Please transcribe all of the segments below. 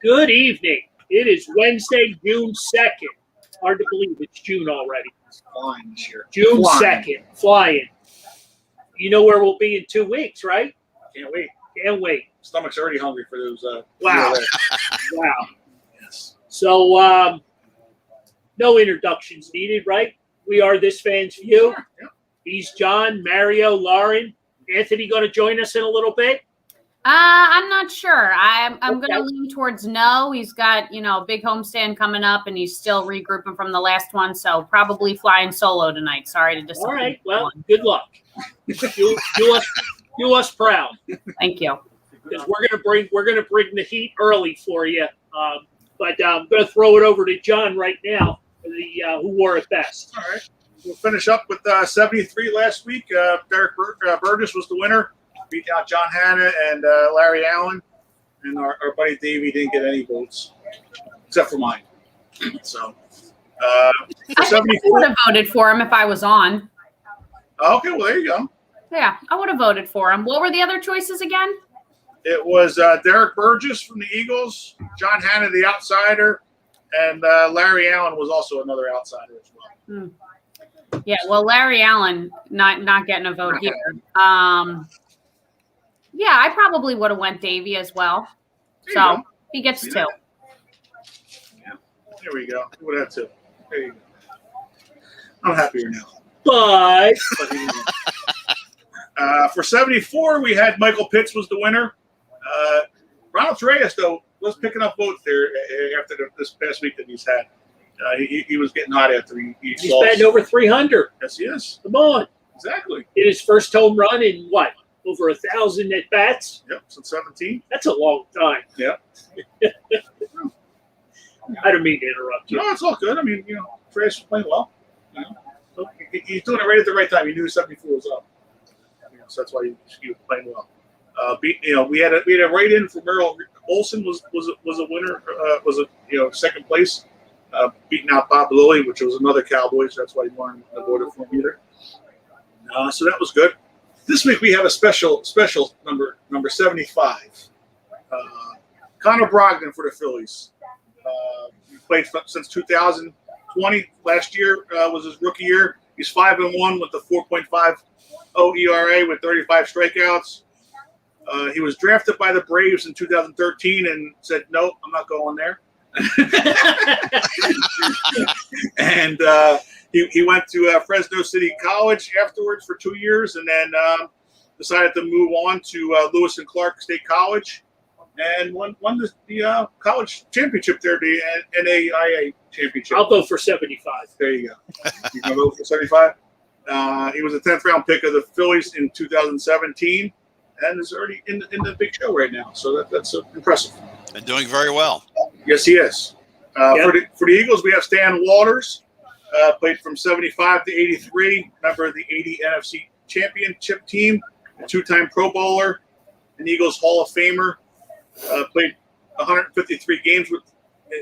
Good evening. It is Wednesday, June 2nd. Hard to believe it's June already. It's flying this year. June 2nd, flying. You know where we'll be in 2 weeks, right? Can't wait. Can't wait. Stomach's already hungry for those. Wow. Wow. Yes. So, no introductions needed, right? We are This Fan's View. Sure. Yeah. He's John, Mario, Lauren. Anthony going to join us in a little bit? I'm not sure. I'm Okay. going to lean towards no. He's got, a big homestand coming up, and he's still regrouping from the last one, so probably flying solo tonight. Sorry to disappoint. All right. Well, everyone. good luck. Do us proud. Thank you. Because we're gonna bring the heat early for you. But I'm gonna throw it over to John right now, who wore it best. All right. We'll finish up with 73 last week. Derek Burgess was the winner. Beat out John Hanna and Larry Allen. And our buddy Davey didn't get any votes, except for mine. So, I for think I 74. would have voted for him if I was on. Okay, well, there you go. Yeah, I would have voted for him. What were the other choices again? It was Derek Burgess from the Eagles, John Hanna, the outsider, and Larry Allen was also another outsider as well. Yeah, well, Larry Allen not getting a vote here. Yeah, I probably would have went Davey as well. There you So go. he gets See two. that? Yeah, there we go. We would have two. There you go. I'm happier now. But For 74, we had Michael Pitts was the winner. Ronald Reyes, though, was picking up votes there after this past week that he's had. He was getting hot after he he's saw. batting over 300. Yes, he is. Come on. Exactly. Hit his first home run in what? Over 1,000 at bats? Yep, since 17. That's a long time. Yep. I don't mean to interrupt you. No, it's all good. I mean, Reyes was playing well. He's doing it right at the right time. He knew 74 was up. So that's why he was playing well. We had a write-in for Merrill Olson was a winner. Second place, beating out Bob Lilly, which was another Cowboy. So that's why he wanted to vote for him either. So that was good. This week we have a special number 75. Connor Brogdon for the Phillies. He played since 2020. Last year was his rookie year. He's 5-1 with the 4.50 ERA with 35 strikeouts. He was drafted by the Braves in 2013 and said, "No, I'm not going there." And he went to Fresno City College afterwards for 2 years, and then decided to move on to Lewis and Clark State College, and won the college championship there, the NAIA championship. I'll go for 75. There you go. You can vote for 75. He was a 10th round pick of the Phillies in 2017, and is already in the big show right now. So that's impressive. And doing very well. Yes, he is. For the Eagles, we have Stan Walters, played from 75 to 83, member of the 80 NFC Championship team, a 2-time Pro Bowler, an Eagles Hall of Famer, played 153 games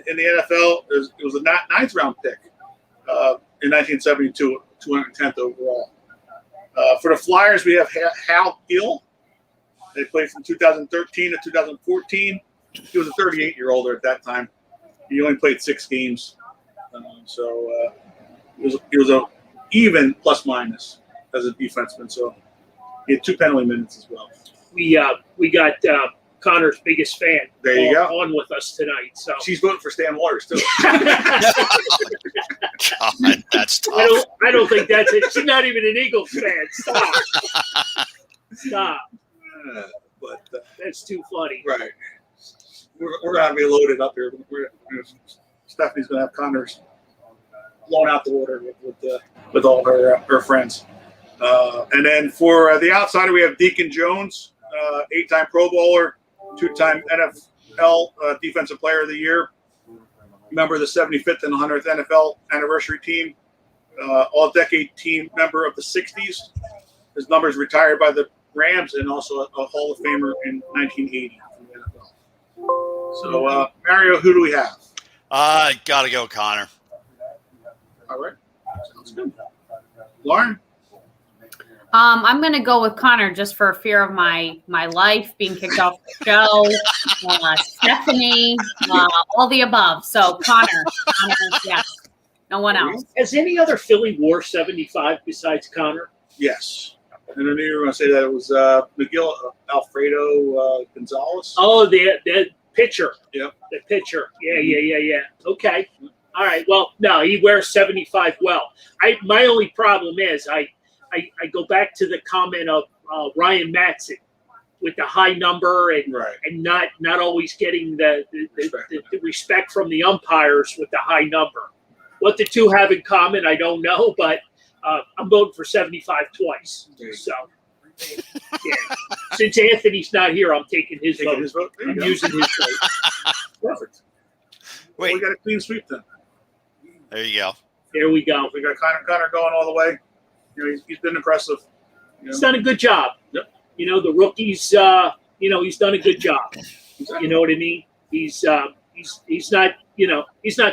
in the NFL. It was a 9th round pick in 1972, 210th overall. For the Flyers, we have Hal Hill. They played from 2013 to 2014. He was a 38-year-old at that time. He only played 6 games, so he was a even plus minus as a defenseman. So he had 2 penalty minutes as well. We got Connor's biggest fan. There you go. On with us tonight. So She's voting for Stan Waters too. God, that's tough. I don't think that's it. She's not even an Eagles fan. Stop. But That's too funny. right, we're gonna be loaded up here. Stephanie's gonna have Connor's blown out the water with all her friends. And then for the outsider, we have Deacon Jones, 8-time Pro Bowler, 2-time NFL Defensive Player of the Year, member of the 75th and 100th NFL anniversary team, all-decade team member of the 60s. His number is retired by the Rams and also a Hall of Famer in 1980 from the NFL. So, Mario, who do we have? Got to go, Connor. All right. Sounds good. Lauren? I'm going to go with Connor just for fear of my life being kicked off the show. Stephanie, all the above. So Connor, yes. No one else. Has any other Philly wore 75 besides Connor? Yes. And I knew you were going to say that it was McGill Alfredo Gonzalez. Oh, the pitcher. Yep. The pitcher. Yeah. Okay. All right. Well, no, he wears 75 well. My only problem is I go back to the comment of Ryan Matson with the high number and not always getting the respect from the umpires with the high number. What the two have in common, I don't know, but I'm voting for 75 twice. So, yeah. Since Anthony's not here, I'm taking his vote. I'm using his vote. Perfect. Wait. Well, we got a clean sweep then. There you go. There we go. We got Connor going all the way. He's been impressive. He's done a good job. Yep. The rookies, he's done a good job. You know what I mean? He's not, he's not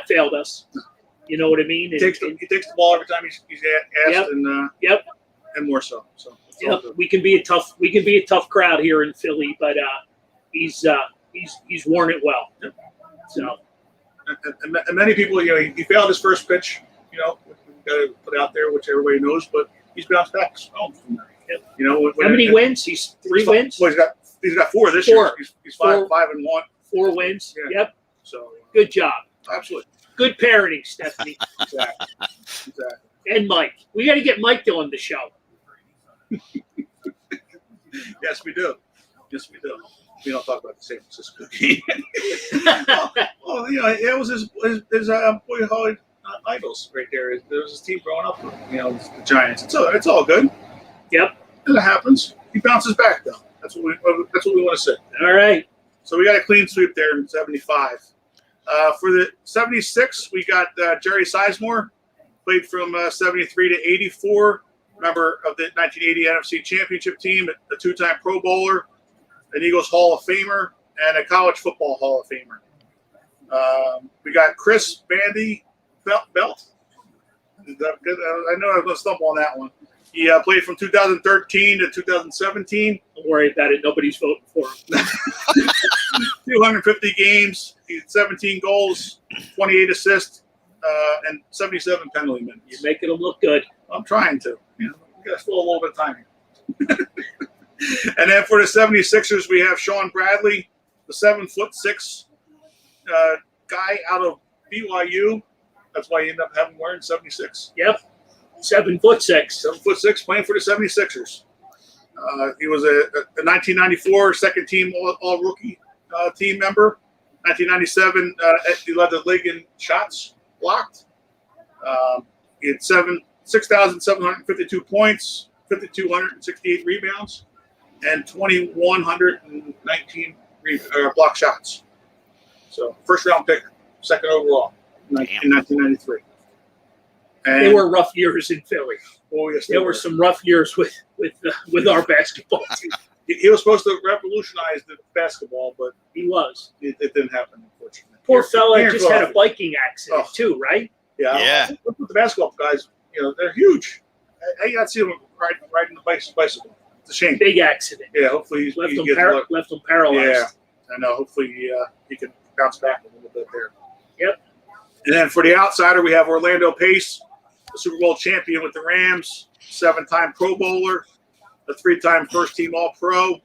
failed us. You know what I mean? He takes the ball every time he's asked, and more so. So we can be a tough crowd here in Philly, but he's worn it well. Yep. So, and many people, he failed his first pitch. We've got to put out there, which everybody knows, but he's bounced back from there. Yep. How many wins? He's 3 wins. Well, he's got 4 this year. He's 5-1. 4 wins. Yeah. Yep. So good job. Absolutely. Good parenting, Stephanie. Exactly. And Mike. We got to get Mike on the show. Yes, we do. We don't talk about the San Francisco game. It was his boyhood idols right there. There was his team growing up, the Giants. It's all good. Yep. And it happens. He bounces back though. That's what we want to say. All right. So we got a clean sweep there in 75. For the 76, we got Jerry Sizemore, played from 73 to 84, member of the 1980 NFC Championship team, a 2-time Pro Bowler, an Eagles Hall of Famer, and a College Football Hall of Famer. We got Chris Bandy Belt. I know I was going to stumble on that one. He played from 2013 to 2017. Don't worry about it. Nobody's voting for him. 250 games. He had 17 goals, 28 assists, and 77 penalty minutes. You're making him look good. I'm trying to. We got to fill a little bit of time here. And then for the 76ers, we have Sean Bradley, the 7'6" guy out of BYU. That's why he ended up having wearing 76. Yep. 7'6". 7'6", playing for the 76ers. He was a 1994 second team all rookie team member. 1997, he led the league in shots blocked. He had 6,752 points, 5,268 rebounds, and 2,119 block shots. So first round pick, second overall in 1993. And they were rough years in Philly. Oh yes, there were some rough years with our basketball team. He was supposed to revolutionize the basketball, but it didn't happen, unfortunately. Poor fella just had a biking accident too, right? Yeah. Look at the basketball guys. They're huge. I got to see them riding the bicycle. It's a shame. Big accident. Yeah. Hopefully he left him paralyzed. Yeah. I know. Hopefully he can bounce back a little bit there. Yep. And then for the outsider, we have Orlando Pace, the Super Bowl champion with the Rams, 7-time Pro Bowler, a 3-time first-team All-Pro,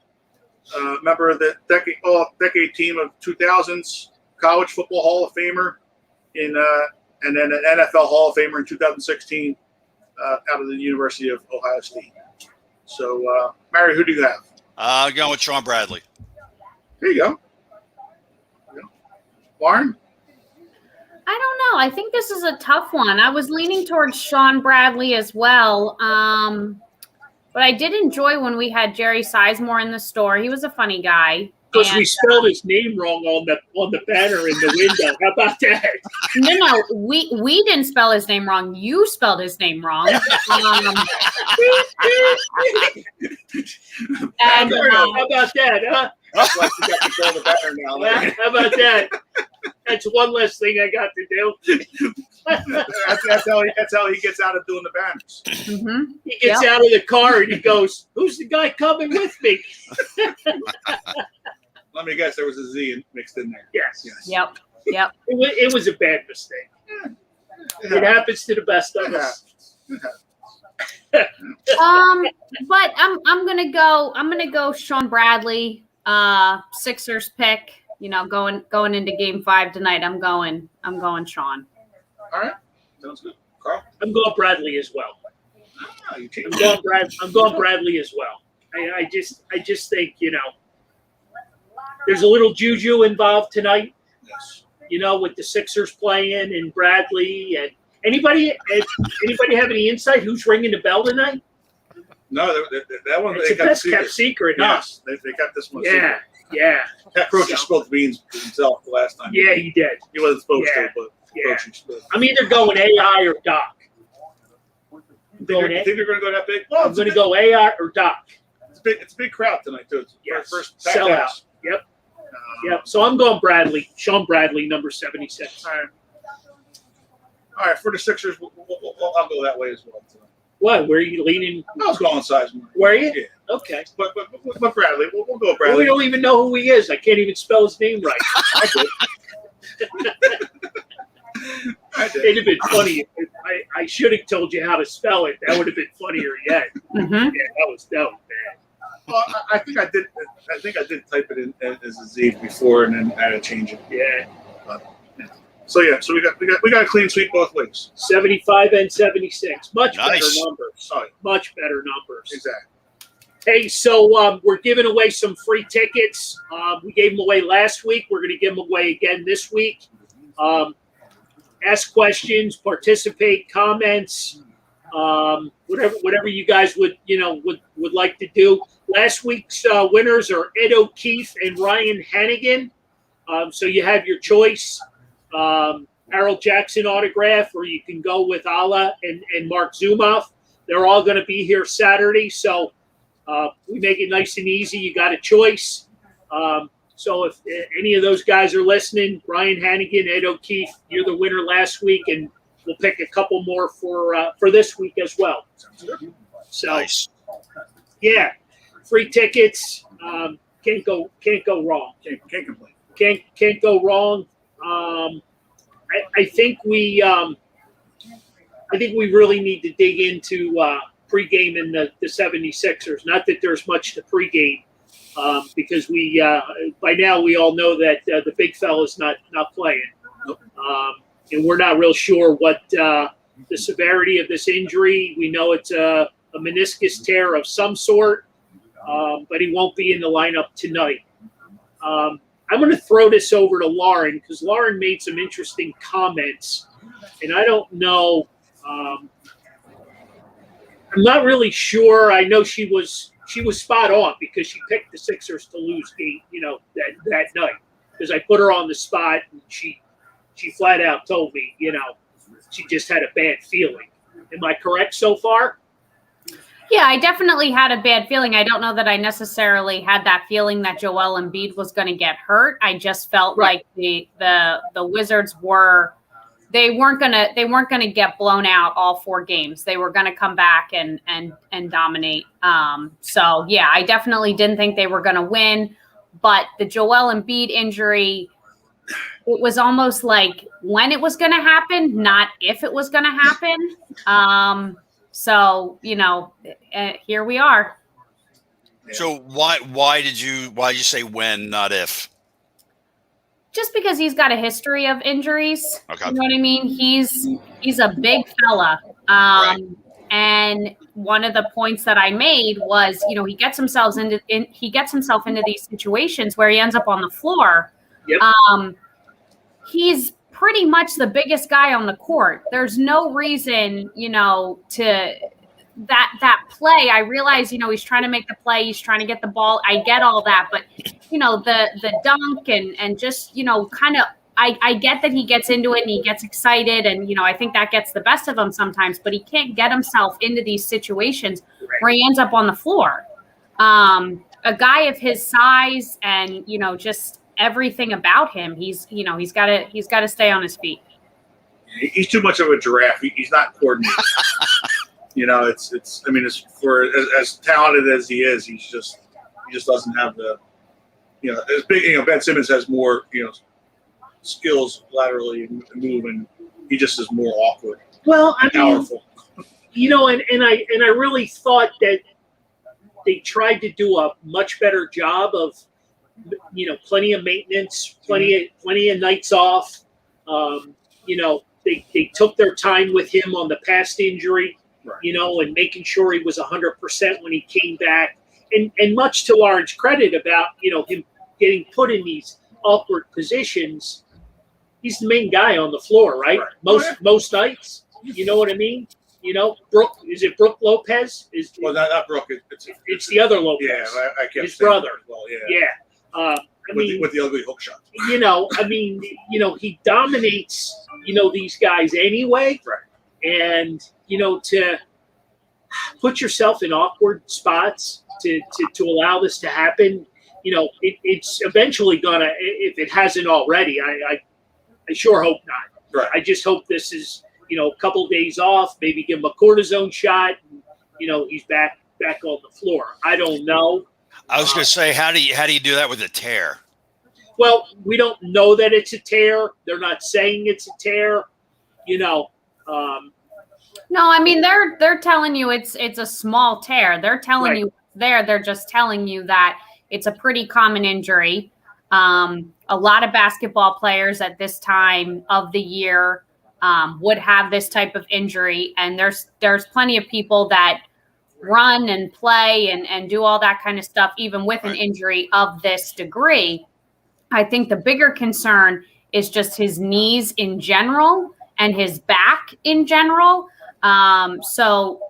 member of the decade team of 2000s, College Football Hall of Famer, and then an NFL Hall of Famer in 2016 out of the University of Ohio State. So, Mary, who do you have? Going with Sean Bradley. There you go. Lauren? I don't know. I think this is a tough one. I was leaning towards Sean Bradley as well. But I did enjoy when we had Jerry Sizemore in the store. He was a funny guy. Because we spelled his name wrong on the banner in the window. How about that? No, we didn't spell his name wrong. You spelled his name wrong. How about that, huh? That's why you got control of the banner now. How about that? That's one less thing I got to do. That's how he gets out of doing the banners. Mm-hmm. He gets out of the car and he goes, "Who's the guy coming with me?" Let me guess, there was a Z mixed in there. Yes. Yep. It was a bad mistake. It happens to the best of us. But I'm gonna go Sean Bradley, Sixers pick. Going into Game 5 tonight. I'm going Sean. All right, sounds good. Carl, I'm going Bradley as well. you I'm going Bradley as well. I just think there's a little juju involved tonight. Yes. With the Sixers playing and Bradley and anybody have any insight who's ringing the bell tonight? No, that one It's they a got best kept secret. Huh? Yes, they got this one. Yeah. That coach So- spilled the beans himself the last time. Yeah, he did. He wasn't supposed Yeah. to, but Yeah. coach spilled. I'm either going AI or Doc. You think they're going to go that big? I'm going to go AI or Doc. It's a big crowd tonight too. It's Yes. first Sellout. house. Yep. So I'm going Bradley, Sean Bradley, number 76. All right. For the Sixers, I'll go that way as well. Tonight. What? Where are you leaning? I was going Sizemore. Where are you? Yeah. Okay. But Bradley, we'll go Well, Bradley. we don't even know who he is. I can't even spell his name right. I did. It'd have been funny if I should have told you how to spell it. That would have been funnier yet. Mm-hmm. Yeah, that was bad. Well, I think I did. I think I did type it in as a Z before, and then I had to change it. Yeah. So we got a clean sweep both ways. 75 and 76. Much Nice. better numbers. Oh, Much better numbers. exactly. Hey, so we're giving away some free tickets. We gave them away last week. We're going to give them away again this week. Ask questions, participate, comments, whatever you guys would like to do. Last week's winners are Ed O'Keefe and Ryan Hannigan. So you have your choice. Harold Jackson autograph, or you can go with Ala and Mark Zumoff. They're all going to be here Saturday, so we make it nice and easy. You got a choice. So if any of those guys are listening, Ryan Hannigan, Ed O'Keefe, you're the winner last week, and we'll pick a couple more for this week as well. So Nice. yeah, free tickets. Can't go wrong. Can't complain. Can't go wrong. I think we really need to dig into pregame in the 76ers. Not that there's much to pregame, because we by now we all know that the big fella's not playing, and we're not real sure what the severity of this injury. We know it's a meniscus tear of some sort, but he won't be in the lineup tonight. I'm going to throw this over to Lauren because Lauren made some interesting comments, and I don't know. I'm not really sure. I know she was spot on because she picked the Sixers to lose game, that night, because I put her on the spot and she flat out told me, she just had a bad feeling. Am I correct so far? Yeah, I definitely had a bad feeling. I don't know that I necessarily had that feeling that Joel Embiid was going to get hurt. I just felt like the Wizards weren't going to get blown out all 4 games. They were going to come back and dominate. So yeah, I definitely didn't think they were going to win, but the Joel Embiid injury, it was almost like when it was going to happen, not if it was going to happen. So, here we are. So why did you say when, not if? Just because he's got a history of injuries. Okay. You know what I mean? He's a big fella. Right. And one of the points that I made was, he gets himself into these situations where he ends up on the floor. Yep. He's pretty much the biggest guy on the court. There's no reason, to that play. I realize, he's trying to make the play. He's trying to get the ball. I get all that, but the dunk and just, kind of, I get that he gets into it and he gets excited. And, I think that gets the best of him sometimes, but he can't get himself into these situations where he ends up on the floor. A guy of his size and, just everything about him, he's got to stay on his feet. He's too much of a giraffe. He's not coordinated. It's. I mean, it's for as talented as he is, he just doesn't have the, as big. Ben Simmons has more, skills laterally and move, and he just is more awkward. Well, I mean, powerful. And I really thought that they tried to do a much better job of, plenty of maintenance, plenty of nights off. They took their time with him on the past injury, right. And making sure he was 100% when he came back. And much to Lauren's credit about, him getting put in these awkward positions, he's the main guy on the floor, right? Most nights, you know what I mean? Brooke, is it Brooke Lopez? Not Brooke. It's the other Lopez. Yeah, I kept his brother. Well, yeah. With the ugly hook shot. He dominates, these guys anyway. Right. And, to put yourself in awkward spots to allow this to happen, it's eventually gonna, if it hasn't already, I sure hope not. Right. I just hope this is, a couple days off, maybe give him a cortisone shot, and, he's back on the floor. I don't know. I was going to say, how do you do that with a tear? Well, we don't know that it's a tear. They're not saying it's a tear. No, I mean they're telling you it's a small tear. They're telling you it's there. They're just telling you that it's a pretty common injury. A lot of basketball players at this time of the year would have this type of injury, and there's plenty of people that run and play and do all that kind of stuff, even with an injury of this degree. I think the bigger concern is just his knees in general and his back in general. So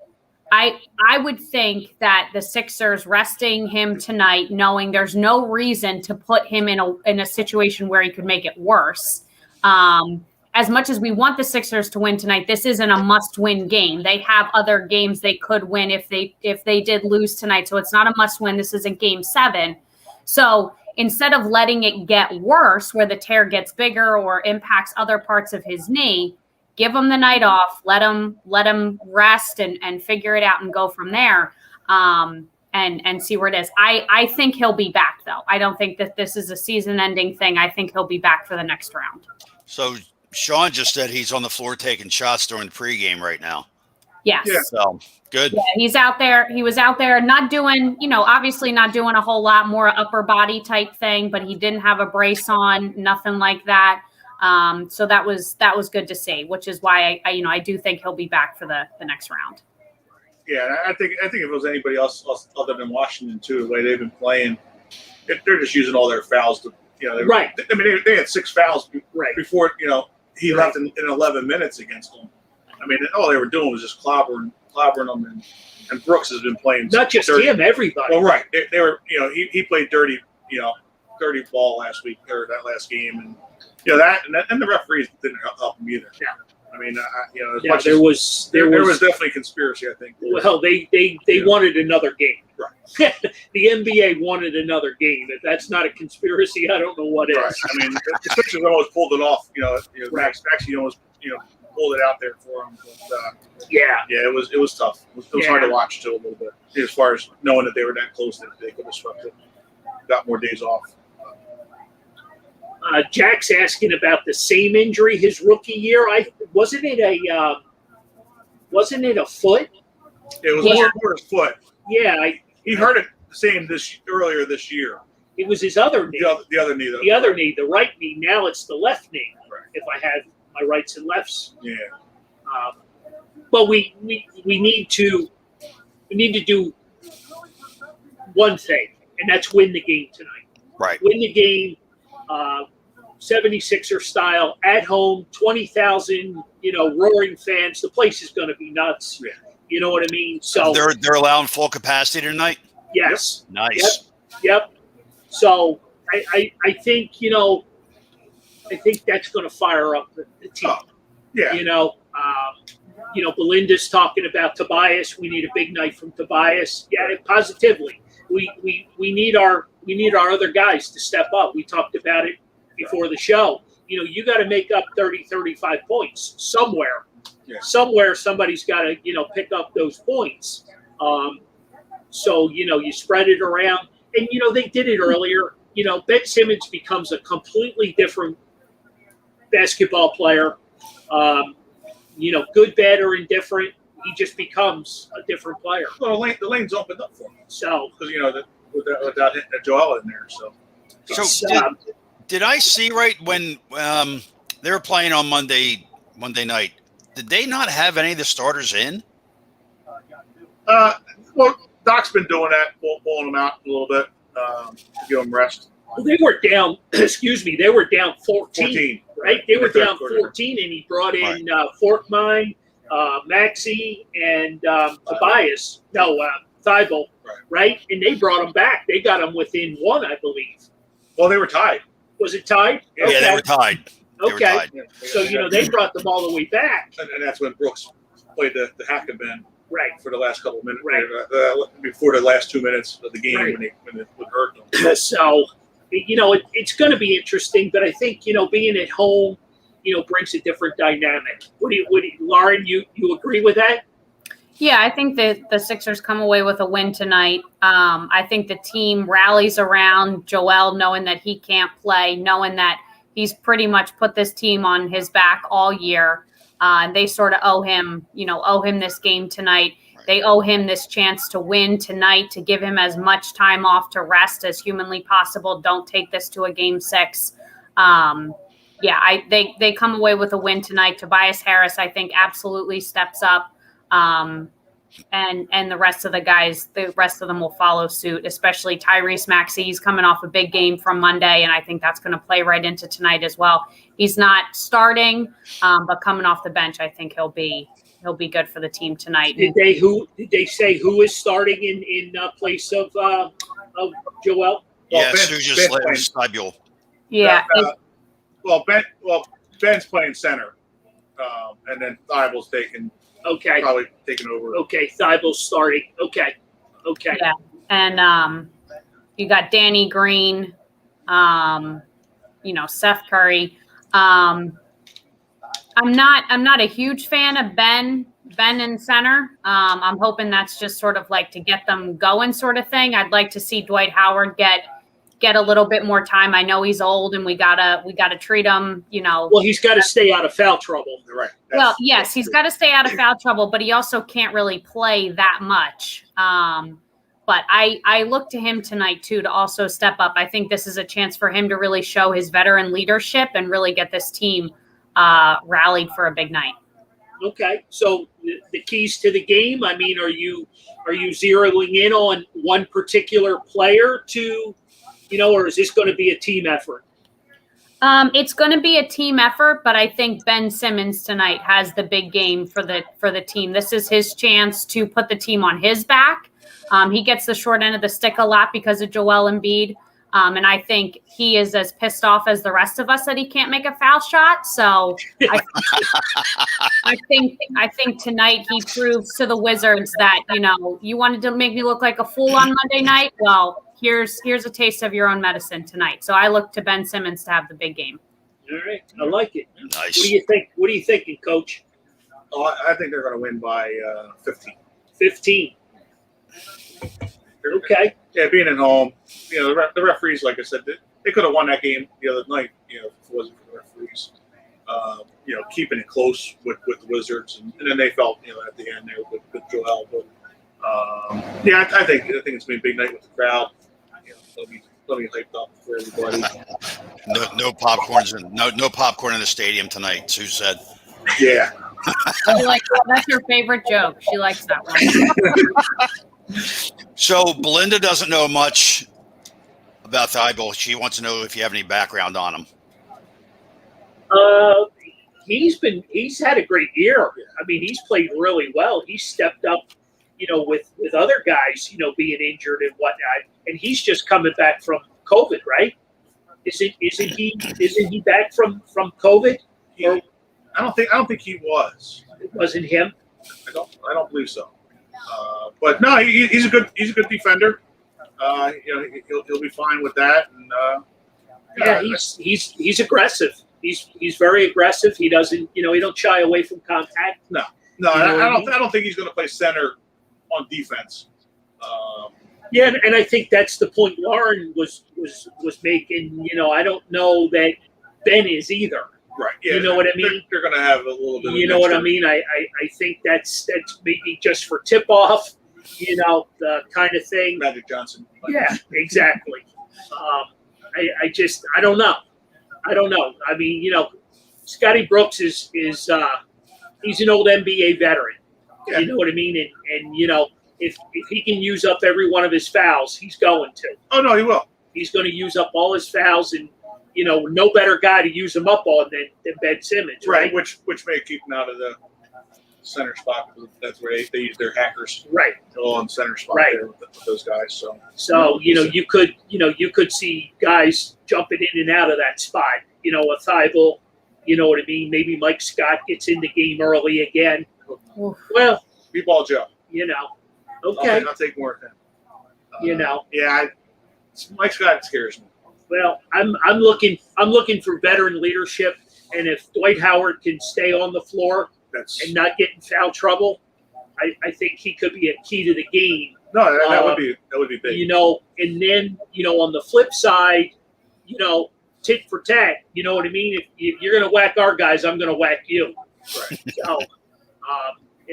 I would think that the Sixers resting him tonight, knowing there's no reason to put him in a situation where he could make it worse. As much as we want the Sixers to win tonight, this isn't a must-win game. They have other games they could win if they did lose tonight. So it's not a must-win. This isn't Game 7. So instead of letting it get worse, where the tear gets bigger or impacts other parts of his knee, give him the night off. Let him rest and figure it out and go from there. And see where it is. I think he'll be back, though. I don't think that this is a season-ending thing. I think he'll be back for the next round. So Sean just said he's on the floor taking shots during the pregame right now. Yes. Yeah. So good. Yeah, he's out there. He was out there not doing, obviously not doing a whole lot more upper body type thing, but he didn't have a brace on, nothing like that. So that was good to see, which is why I do think he'll be back for the next round. Yeah, I think if it was anybody else other than Washington too, the way they've been playing, they're just using all their fouls to, right. I mean, they had 6 fouls before, he left in 11 minutes against them. I mean, all they were doing was just clobbering them, and Brooks has been playing not just dirty. him, everybody. Well, right, they were, he played dirty ball last week or that last game, and that and the referees didn't help him either. Yeah. I mean, there was definitely conspiracy, I think. Well, they wanted another game. Right. The NBA wanted another game. If that's not a conspiracy, I don't know what is. Right. I mean, the Sixers almost pulled it off. Max almost pulled it out there for him. But, it was tough. It was hard to watch too a little bit, as far as knowing that they were that close that they could have swept it, got more days off. Jack's asking about the same injury his rookie year. Wasn't it a foot? It was more his foot. Yeah, he hurt it the same earlier this year. It was his other knee. The other knee, though. The other knee, the right knee. Now it's the left knee. Right. If I had my rights and lefts. Yeah. But we need to do one thing, and that's win the game tonight. Right. Win the game. 76er style at home, 20,000, roaring fans. The place is going to be nuts. Yeah. You know what I mean? So they're allowing full capacity tonight. Yes. Yep. Nice. Yep. So I think I think that's going to fire up the team. Oh, yeah. Belinda's talking about Tobias. We need a big night from Tobias. Yeah, positively. We need our other guys to step up. We talked about it before the show. you got to make up 30, 35 points somewhere. Yeah. Somewhere somebody's got to, pick up those points. So, you spread it around. And, they did it earlier. Ben Simmons becomes a completely different basketball player. Good, bad, or indifferent. He just becomes a different player. Well, the lane's opened up for him. So, because, without hitting a Joel in there. So did I see right when they were playing on Monday night? Did they not have any of the starters in? Well, Doc's been doing that, pulling them out a little bit to give them rest. Well, they were down. Excuse me. They were down 14. Right? They were down 14, and he brought in Forkmine, Maxey, and Tobias. No, Thibault. Right? And they brought them back. They got them within one, I believe. Well, they were tied. Was it tied? Yeah, okay. They were tied. Okay. So, they brought them all the way back. And that's when Brooks played the hack-a-ben. Right. For the last couple of minutes. Right. Before the last 2 minutes of the game when it hurt them. So, it's going to be interesting, but I think, being at home, brings a different dynamic. Lauren, you agree with that? Yeah, I think that the Sixers come away with a win tonight. I think the team rallies around Joel, knowing that he can't play, knowing that he's pretty much put this team on his back all year. And they sort of owe him this game tonight. They owe him this chance to win tonight, to give him as much time off to rest as humanly possible. Don't take this to a game 6. They come away with a win tonight. Tobias Harris, I think, absolutely steps up. And the rest of the guys, the rest of them will follow suit, especially Tyrese Maxey. He's coming off a big game from Monday, and I think that's going to play right into tonight as well. He's not starting, but coming off the bench, I think he'll be good for the team tonight. Did they say who is starting in place of Joel? Yeah, Suja Slaviol. Yeah. Ben's playing center, and then Thibault's probably taking over. Okay, Thibault's starting. Okay. Yeah, and you got Danny Green, Seth Curry. I'm not a huge fan of Ben in center. I'm hoping that's just sort of like to get them going sort of thing. I'd like to see Dwight Howard get a little bit more time. I know he's old and we gotta treat him, Well, he's got to stay out of foul trouble. Right. Well, yes, he's got to stay out of foul trouble, but he also can't really play that much. But I look to him tonight, too, to also step up. I think this is a chance for him to really show his veteran leadership and really get this team rallied for a big night. Okay. So the keys to the game, I mean, are you zeroing in on one particular player to, or is this going to be a team effort? It's going to be a team effort, but I think Ben Simmons tonight has the big game for the team. This is his chance to put the team on his back. He gets the short end of the stick a lot because of Joel Embiid. And I think he is as pissed off as the rest of us that he can't make a foul shot. So I think tonight he proves to the Wizards that, you wanted to make me look like a fool on Monday night. Well, here's a taste of your own medicine tonight. So I look to Ben Simmons to have the big game. All right. I like it. Nice. What do you think? What are you thinking, Coach? Oh, I think they're going to win by 15. 15. Okay. Yeah, being at home, the referees, like I said, they could have won that game the other night, if it wasn't for the referees, keeping it close with the Wizards, and then they felt, at the end there with Joel. But I think it's been a big night with the crowd. They'll be hyped up for everybody. No popcorn in the stadium tonight, Sue said. Yeah. That's her favorite joke. She likes that one. So Belinda doesn't know much about Thibault. She wants to know if you have any background on him. He's had a great year. I mean, he's played really well. He stepped up, with other guys, being injured and whatnot. And he's just coming back from COVID, right? Isn't he back from COVID? Or I don't think he was. It wasn't him. I don't believe so. But no, he's a good defender. He'll be fine with that. And he's aggressive. He's very aggressive. He doesn't, he don't shy away from contact. No, You know I what I don't think he's going to play center on defense. Yeah, and I think that's the point Lauren was making. I don't know that Ben is either. Right. Yeah. You know what I mean? They're going to have a little bit. You know what I mean? I think that's maybe just for tip off. The kind of thing. Magic Johnson. Yeah, exactly. I don't know. I mean, Scotty Brooks is he's an old NBA veteran. Yeah. You know what I mean? And if he can use up every one of his fouls, he's going to. Oh no, he will. He's going to use up all his fouls, and no better guy to use them up on than Ben Simmons, right? Which may keep him out of the center spot. That's where they use their hackers, right? All on center spot, right? There with those guys. So you could see guys jumping in and out of that spot. A Thibault, you know what I mean? Maybe Mike Scott gets in the game early again. Oof. Well, B-ball Joe. Okay. I'll take more of him. Yeah. Mike Scott scares me. Well, I'm looking for veteran leadership, and if Dwight Howard can stay on the floor and not get in foul trouble, I think he could be a key to the game. No, that would be big. And then on the flip side, tit for tat. You know what I mean? If you're going to whack our guys, I'm going to whack you. Right. So,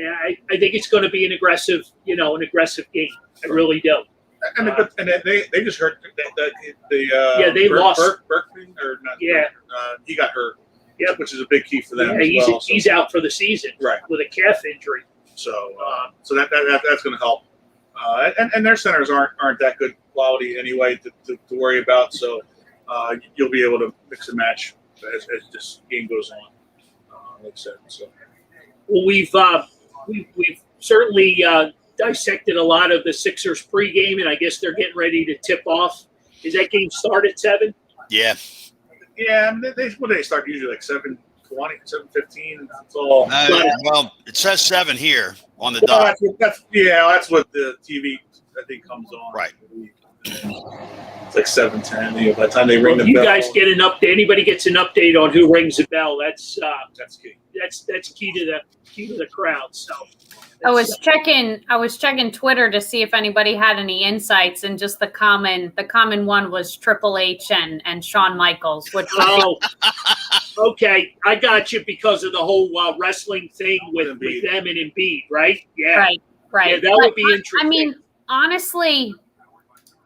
I think it's going to be an aggressive game. I really do. And they just hurt they lost Berkman or not. Yeah, he got hurt. Yep. Which is a big key for them. Yeah, as well, he's out for the season, right, with a calf injury. So that's going to help. And their centers aren't that good quality anyway to worry about. So you'll be able to mix and match as this game goes on. Like I said, so. Well, we've certainly dissected a lot of the Sixers pregame, and I guess they're getting ready to tip off. Is that game start at 7? Yeah. Yeah, I mean, they start usually like 7:20, 7:15. That's all. Well, it says 7 here on the dot. That's what the TV I think comes on. Right. It's like 7:10. By the time they ring the bell. You guys get an update. Anybody gets an update on who rings the bell? That's key. That's key to the crowd. So I was checking Twitter to see if anybody had any insights, and just the common one was Triple H and Shawn Michaels. Which okay, I got you because of the whole wrestling thing with them and Embiid, right? Yeah, right. Yeah, that would be interesting. I mean, honestly,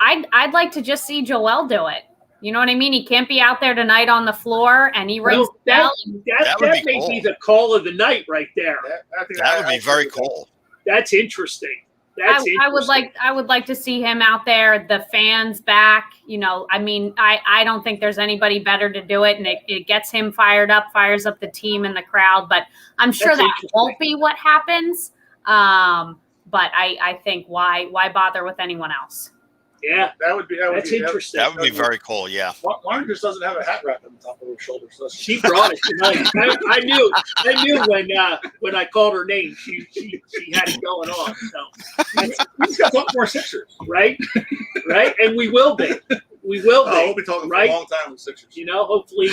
I'd like to just see Joel do it. You know what I mean? He can't be out there tonight on the floor, and he rings the bell. That may be the call of the night right there. That would be very cool. That's interesting. I would like to see him out there, the fans back. I mean, I don't think there's anybody better to do it, and it gets him fired up, fires up the team and the crowd. But I'm sure that won't be what happens. But I think why bother with anyone else? Yeah, that's interesting. That would be very cool. Yeah. Lauren just doesn't have a hat wrap on the top of her shoulders. She brought it tonight. I knew when I called her name, she had it going on. So he's got some more Sixers, right? And we will be. We'll be talking for a long time with Sixers. Hopefully,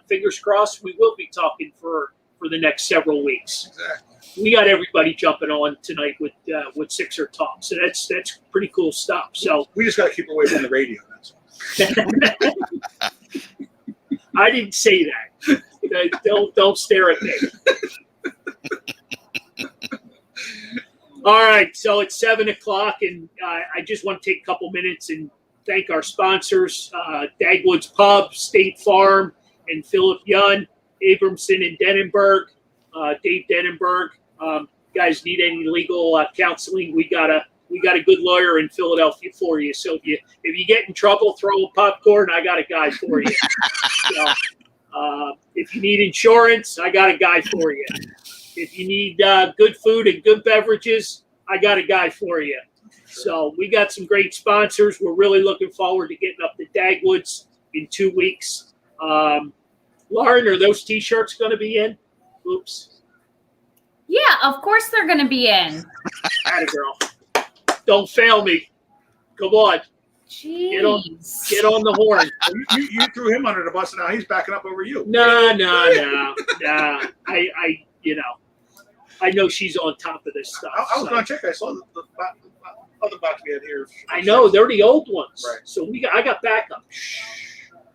fingers crossed, we will be talking for the next several weeks. Exactly. We got everybody jumping on tonight with Sixer talk, so that's pretty cool stuff. So we just got to keep away from the radio. That's all. I didn't say that. Don't stare at me. All right, so it's 7:00, and I just want to take a couple minutes and thank our sponsors: Dagwood's Pub, State Farm, and Philip Yunn, Abramson and Dennenberg. Dave Dennenberg. Guys need any legal counseling? We got a good lawyer in Philadelphia for you. So if you get in trouble, throw a popcorn. I got a guy for you. So, if you need insurance, I got a guy for you. If you need good food and good beverages, I got a guy for you. So we got some great sponsors. We're really looking forward to getting up to Dagwoods in 2 weeks. Lauren, are those T-shirts going to be in? Oops. Yeah, of course they're going to be in. Atta girl. Don't fail me. Come on. Jeez. Get on the horn. You threw him under the bus, and now he's backing up over you. No. I know she's on top of this stuff. I was going to check. I saw the other box we had here. I know they're the old ones. Right. So I got backup.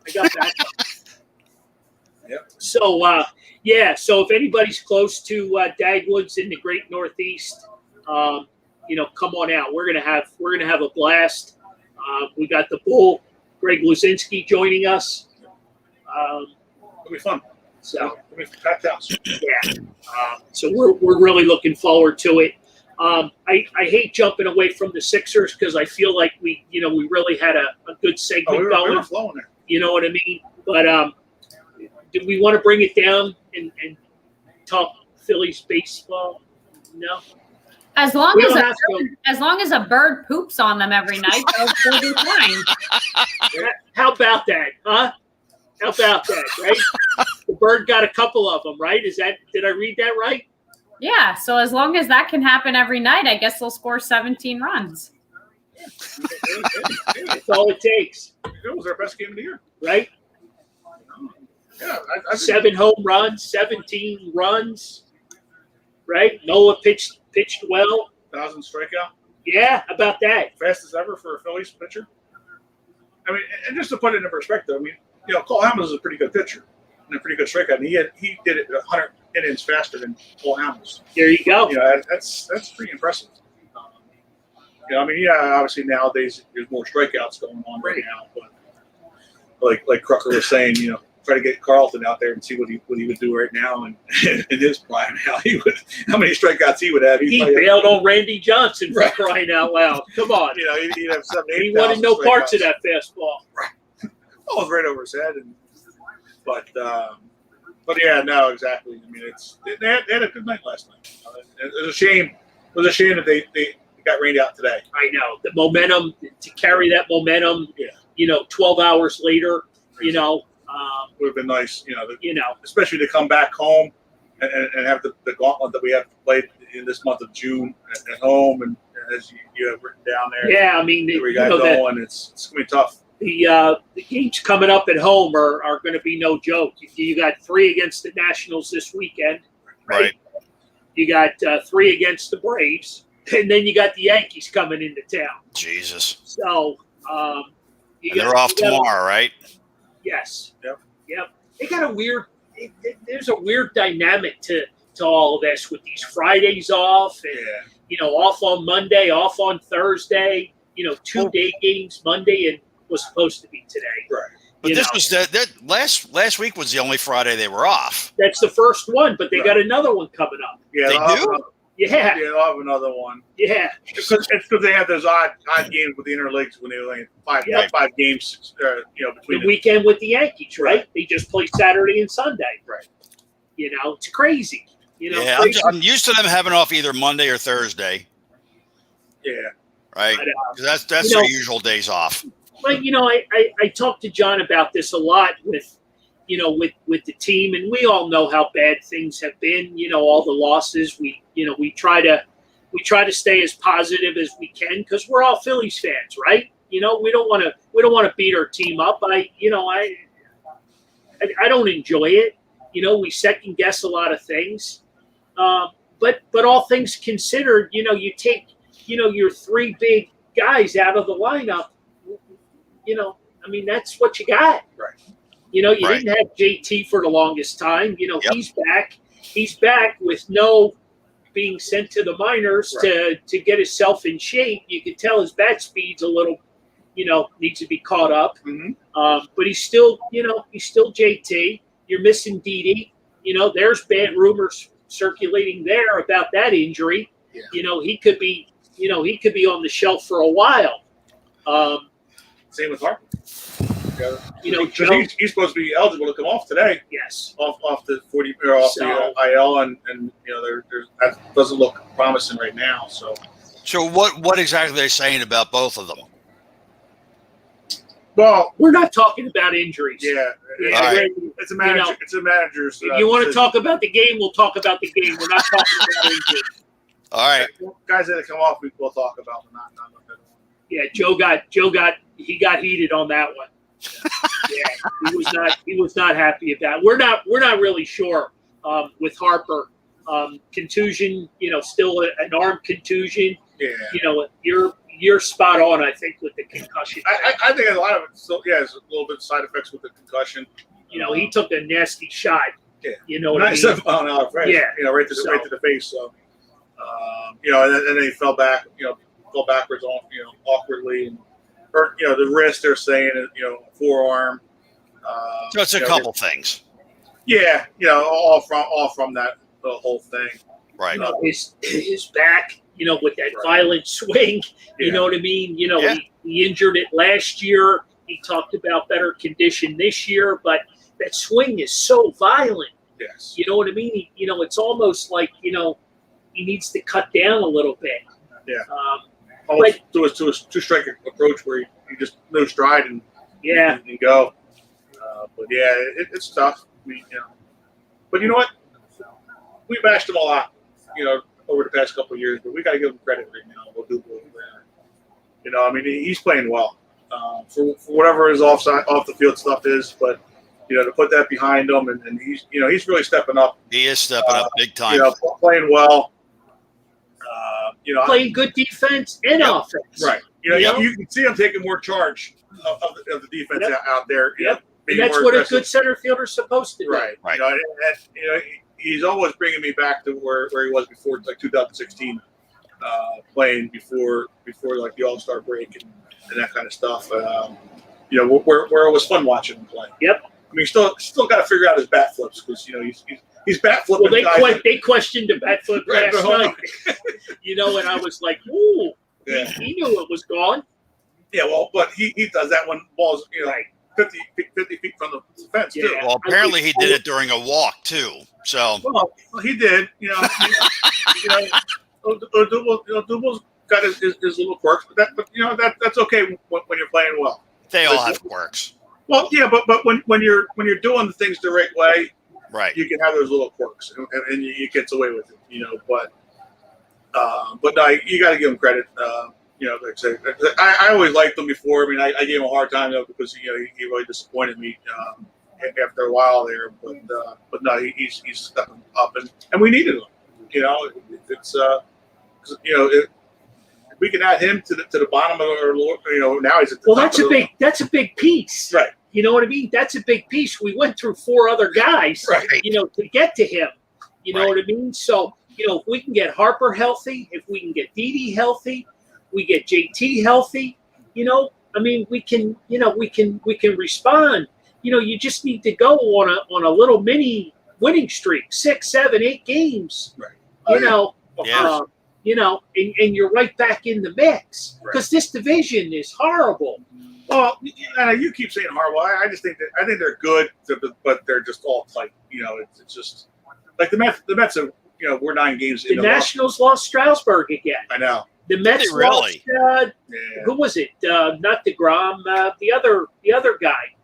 I got backup. Yep. So so if anybody's close to Dagwoods in the Great Northeast, come on out. We're gonna have a blast. We got the Bull, Greg Luzinski, joining us. It'll be fun. So it'll be packed house. yeah. So we're really looking forward to it. I hate jumping away from the Sixers because I feel like we really had a good segment We going. were flowing there. You know what I mean? But do we want to bring it down and talk Phillies baseball? No. As long We as don't have as long as a bird poops on them every night, they'll be fine. How about that, huh? How about that, right? The bird got a couple of them, right? Did I read that right? Yeah, so as long as that can happen every night, I guess they'll score 17 runs. That's all it takes, It was our best game of the year. right? Yeah, I 7 home runs, 17 runs, right? Noah pitched well. 1,000 strikeout, Yeah, how about that? fastest ever for a Phillies pitcher. I mean, and just to put it into perspective, I mean, Cole Hamels is a pretty good pitcher and a pretty good strikeout. And he did it 100 innings faster than Cole Hamels. There you go. That's pretty impressive. Obviously nowadays there's more strikeouts going on right now, but like Crocker was saying, try to get Carlton out there and see what he would do right now and in his prime, how many strikeouts he would have. He bailed on Randy Johnson for crying out loud. Come on. He'd have 7, 8. He wanted no parts of that fastball. Oh, it was right over his head, but yeah, no, exactly. I mean, they had a good night last night. It was a shame. It was a shame that they got rained out today. I know the momentum to carry that momentum. Yeah. 12 hours later. Would have been nice. Especially to come back home and have the gauntlet that we have played in this month of June at home, and as you have written down there. Yeah, I mean, we got going. It's gonna be tough. The games coming up at home are going to be no joke. You got 3 against the Nationals this weekend, right? You got 3 against the Braves, and then you got the Yankees coming into town. Jesus. So they're off tomorrow, right? Yes. Yep. They got there's a weird dynamic to all of this with these Fridays off and off on Monday, off on Thursday. 2 day games Monday and was supposed to be today. Right. But this was that last week was the only Friday they were off. That's the first one, but they got another one coming up. Yeah, they do. Yeah. They'll have another one. Yeah. It's because they have those odd games with the interleagues when they only have 5 games. Between the weekend with the Yankees, right? They just play Saturday and Sunday. Right. It's crazy. Yeah, crazy. I'm used to them having off either Monday or Thursday. Yeah. Right. That's their usual days off. But I talked to John about this a lot with the team, and we all know how bad things have been. All the losses. We try to stay as positive as we can because we're all Phillies fans, right? We don't want to beat our team up. I don't enjoy it. We second guess a lot of things. But all things considered, you take your 3 big guys out of the lineup. That's what you got. Right. You didn't have JT for the longest time. He's back. He's back with no being sent to the minors to get himself in shape. You can tell his bat speed's a little, needs to be caught up. Mm-hmm. But he's still JT. You're missing Didi. There's bad rumors circulating there about that injury. Yeah. He could be on the shelf for a while. Same with Harper. Jones, he's supposed to be eligible to come off today. Yes. Off the 40 or off the IL, and that doesn't look promising right now. So what exactly are they saying about both of them? Well, we're not talking about injuries. Yeah. Right. It's a manager. It's a manager's. If you want to talk about the game, we'll talk about the game. We're not talking about injuries. All right. Guys that come off, we'll talk about, but not. Yeah, Joe got heated on that one. Yeah, he was not happy about it. We're not really sure with Harper. Contusion, still an arm contusion. Yeah. You're spot on, I think, with the concussion. I think a lot of it still, is a little bit of side effects with the concussion. He took a nasty shot. Yeah. You know what I mean? Right. Yeah. Right to the face. So, and then he fell back. Fell backwards on, awkwardly, and hurt. The wrist. They're saying, forearm. So it's a couple things. Yeah. All from that the whole thing. Right. His back. With that violent swing. You know what I mean? He injured it last year. He talked about better condition this year, but that swing is so violent. Yes. You know what I mean? It's almost like, he needs to cut down a little bit. Yeah. Almost to a two-strike approach where you just no stride and go. But yeah, it's tough. But you know what? We bashed him a lot, over the past couple of years, but we got to give him credit right now. We'll do there. He's playing well for whatever his off the field stuff is, but to put that behind him and he's really stepping up. He is stepping up big time. Playing well. Playing good defense and offense. Right. You can see him taking more charge of the defense out there. And that's what a good center fielder is supposed to do. Right. He's always bringing me back to where he was before, like 2016, playing before like the All-Star break and that kind of stuff. Where it was fun watching him play. Yep. Still got to figure out his bat flips because he's bat flipping. Well, they questioned the bat flip last night. And I was like, ooh, he knew it was gone. Yeah, well, but he does that when balls 50 feet from the fence too. Well, apparently he did it during a walk too. So well he did. Duble's got his little quirks, but that's okay when you're playing well. They all have quirks. Well, yeah, but when you're doing the things the right way, right, you can have those little quirks and you get away with it. But no, you got to give him credit. Like I said, I always liked him before. I gave him a hard time though because he really disappointed me after a while there. But no, he's stepping up and we needed him. It's if we can add him to the bottom of our now he's at the top that's a big piece, right? You know what I mean? That's a big piece. We went through 4 other guys, right? To get to him. You know what I mean? So if we can get Harper healthy, if we can get Didi healthy. We get JT healthy, we can respond. You just need to go on a little mini winning streak, 6, 7, 8 games. Right. And you're right back in the mix because this division is horrible. Well, you keep saying horrible. I just think they're good, but they're just all tight. It's just like the Mets are. We're 9 games. The Nationals lost Strasburg again. I know. The Mets lost. Who was it? Not DeGrom. The other guy.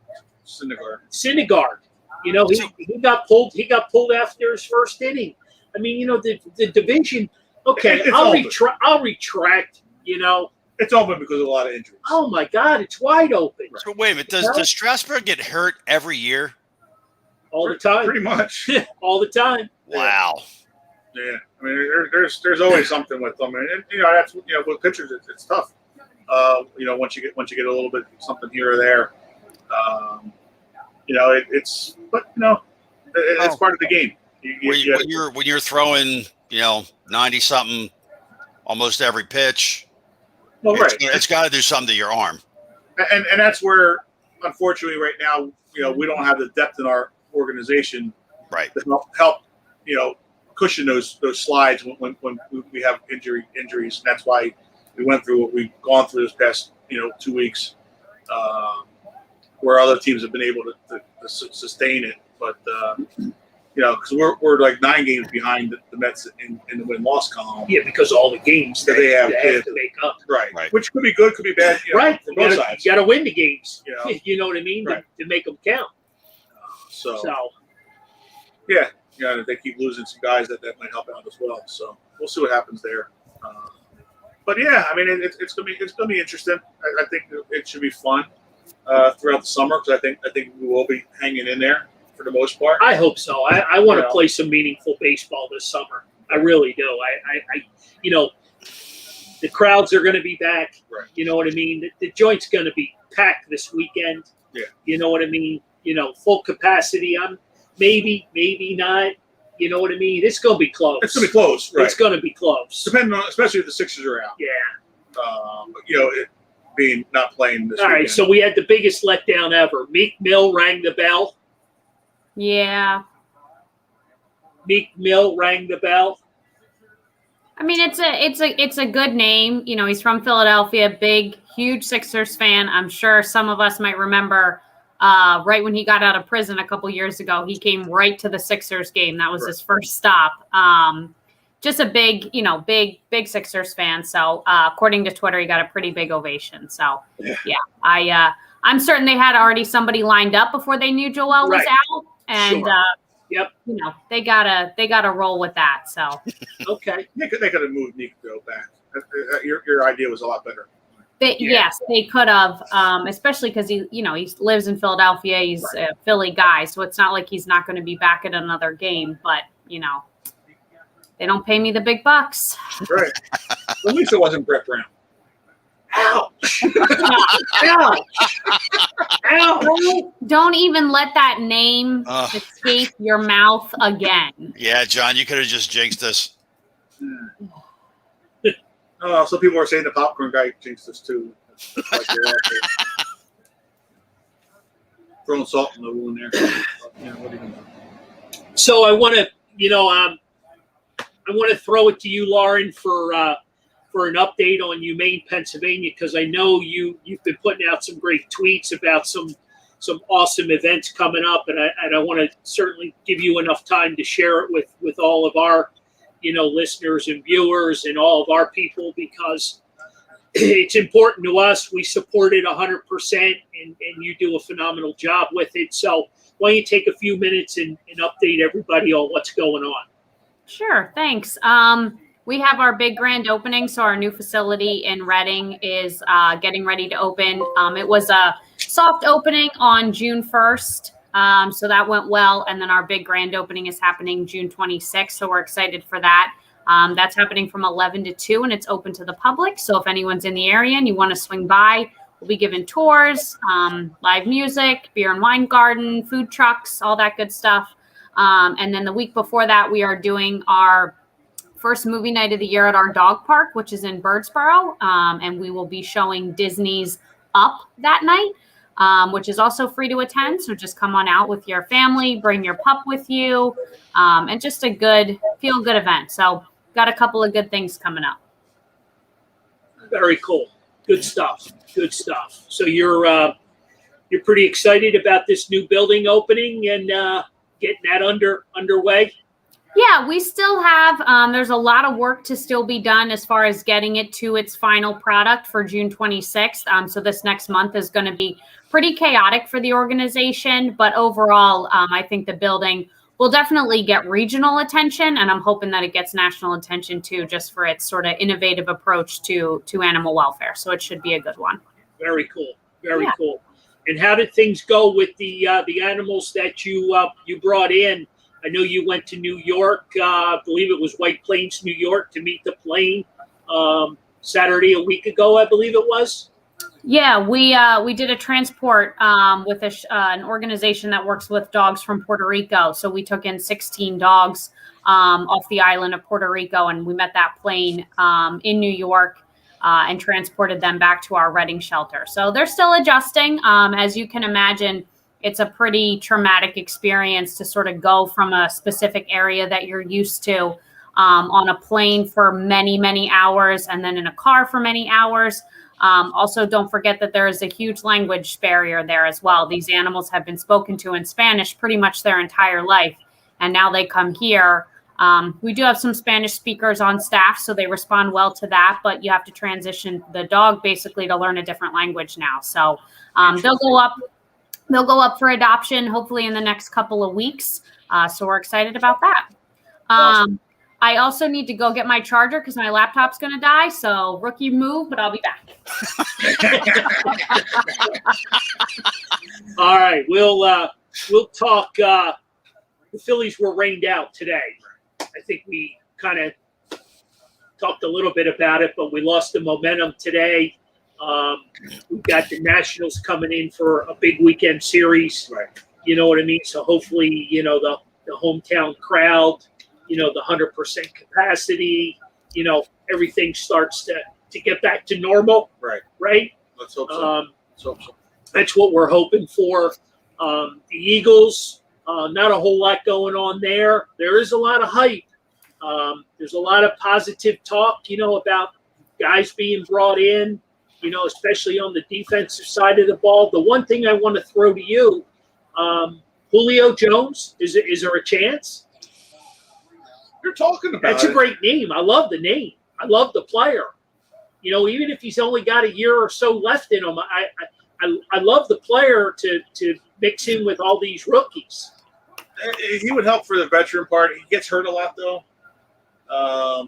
Syndergaard. He got pulled. He got pulled after his first inning. The division. Okay, I'll retract. It's open because of a lot of injuries. Oh my God, it's wide open. So wait a minute. Does Strasburg get hurt every year? All the time. Pretty much. All the time. Wow. Yeah, there's always something with them, and that's with pitchers it's tough. Once you get a little bit something here or there, it's part of the game. When you're throwing 90 something almost every pitch, it's got to do something to your arm, and that's where unfortunately right now we don't have the depth in our organization to help cushion those slides when we have injuries, and that's why we went through what we've gone through this past 2 weeks, where other teams have been able to sustain it, but because we're like 9 games behind the Mets in the win-loss column. Yeah, because all the games that they have to make up. Right. Which could be good, could be bad. Right. From both sides. You got to win the games. You know what I mean? Right. To make them count. So yeah. They keep losing some guys that might help out as well. So we'll see what happens there. But yeah, I mean, it's gonna be interesting. I think it should be fun throughout the summer because I think we will be hanging in there for the most part. I hope so. I want to play some meaningful baseball this summer. I really do. I the crowds are going to be back. Right. You know what I mean? The joint's going to be packed this weekend. Yeah. You know what I mean? Full capacity. I'm maybe not. You know what I mean? It's going to be close. It's gonna be close. Right. It's going to be close. Depending on, especially if the Sixers are out. Yeah. It being not playing this All right. weekend. So we had the biggest letdown ever. Meek Mill rang the bell. Meek Mill rang the bell. I mean, it's a good name. He's from Philadelphia, big, huge Sixers fan. I'm sure some of us might remember right when he got out of prison a couple years ago, he came right to the Sixers game. That was his first stop. Just a big Sixers fan. So according to Twitter, he got a pretty big ovation. So yeah, I'm certain they had already somebody lined up before they knew Joel was out. And Yep. They gotta roll with that. So okay, they could have moved Nico back. Your idea was a lot better. Yes, they could have, especially because he lives in Philadelphia. He's a Philly guy, so it's not like he's not going to be back at another game. But they don't pay me the big bucks. Right. At least it wasn't Brett Brown. Ouch! Ouch! Ouch! Don't even let that name escape your mouth again. Yeah, John, you could have just jinxed us. Oh, some people are saying the popcorn guy jinxed us too. Like throwing salt in the wound there. What do you know? So I want to, I want to throw it to you, Lauren, for an update on Humane Pennsylvania, because I know you've been putting out some great tweets about some awesome events coming up, and I want to certainly give you enough time to share it with all of our listeners and viewers and all of our people, because it's important to us. We support it 100%, and you do a phenomenal job with it. So why don't you take a few minutes and update everybody on what's going on? Sure, thanks. We have our big grand opening, so our new facility in Reading is getting ready to open. It was a soft opening on June 1st. So that went well. And then our big grand opening is happening June 26th. So we're excited for that. That's happening from 11 to 2, and it's open to the public. So if anyone's in the area and you want to swing by, we'll be giving tours, live music, beer and wine garden, food trucks, all that good stuff. And then the week before that, we are doing our first movie night of the year at our dog park, which is in Birdsboro. And we will be showing Disney's Up that night. Which is also free to attend. So just come on out with your family, bring your pup with you, and just a feel-good event. So got a couple of good things coming up. Very cool. Good stuff. Good stuff. So you're pretty excited about this new building opening and getting that underway? Yeah, we still have, there's a lot of work to still be done as far as getting it to its final product for June 26th. So this next month is going to be pretty chaotic for the organization. But overall, I think the building will definitely get regional attention. And I'm hoping that it gets national attention too, just for its sort of innovative approach to animal welfare. So it should be a good one. Very cool. Very cool. And how did things go with the animals that you brought in? I know you went to New York, I believe it was White Plains, New York, to meet the plane Saturday a week ago, I believe it was. Yeah, we did a transport with an organization that works with dogs from Puerto Rico. So we took in 16 dogs off the island of Puerto Rico, and we met that plane in New York and transported them back to our Reading shelter. So they're still adjusting. As you can imagine, it's a pretty traumatic experience to sort of go from a specific area that you're used to on a plane for many, many hours and then in a car for many hours. Also, don't forget that there is a huge language barrier there as well. These animals have been spoken to in Spanish pretty much their entire life, and now they come here. We do have some Spanish speakers on staff, so they respond well to that, but you have to transition the dog basically to learn a different language now. So they'll go up for adoption, hopefully in the next couple of weeks. So we're excited about that. I also need to go get my charger because my laptop's going to die. So rookie move, but I'll be back. All right, we'll talk. The Phillies were rained out today. I think we kind of talked a little bit about it, but we lost the momentum today. We've got the Nationals coming in for a big weekend series. Right. You know what I mean? So hopefully, the hometown crowd, the 100% capacity, everything starts to get back to normal. Right. Right? Let's hope so. That's what we're hoping for. The Eagles, not a whole lot going on there. There is a lot of hype. There's a lot of positive talk, about guys being brought in, especially on the defensive side of the ball. The one thing I want to throw to you, Julio Jones, is there a chance? You're talking about That's a great name. I love the name. I love the player. Even if he's only got a year or so left in him, I love the player to mix in with all these rookies. He would help for the veteran part. He gets hurt a lot, though.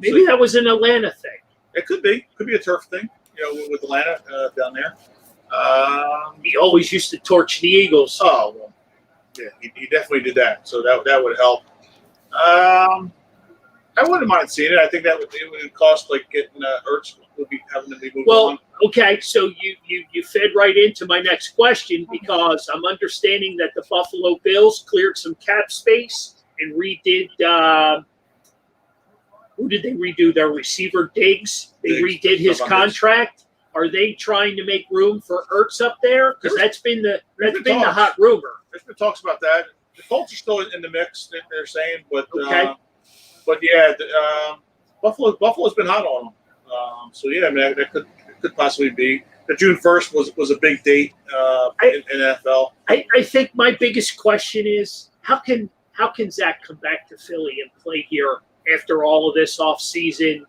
Maybe that was an Atlanta thing. It could be. Could be a turf thing, with Atlanta down there. He always used to torch the Eagles. Oh, well, yeah, he definitely did that. So that would help. I wouldn't mind seeing it. I think it would cost like getting Ertz would be having to be moved on. Okay, so you fed right into my next question because I'm understanding that the Buffalo Bills cleared some cap space and redid. Who did they redo? Their receiver Diggs. They redid his contract. Are they trying to make room for Ertz up there? Because that's been the hot rumor. There's been talks about that. The Colts are still in the mix. They're saying, but okay. But yeah, Buffalo's been hot on them. So yeah, I mean that could possibly be. The June 1st was a big date in NFL. I think my biggest question is how can Zach come back to Philly and play here after all of this offseason,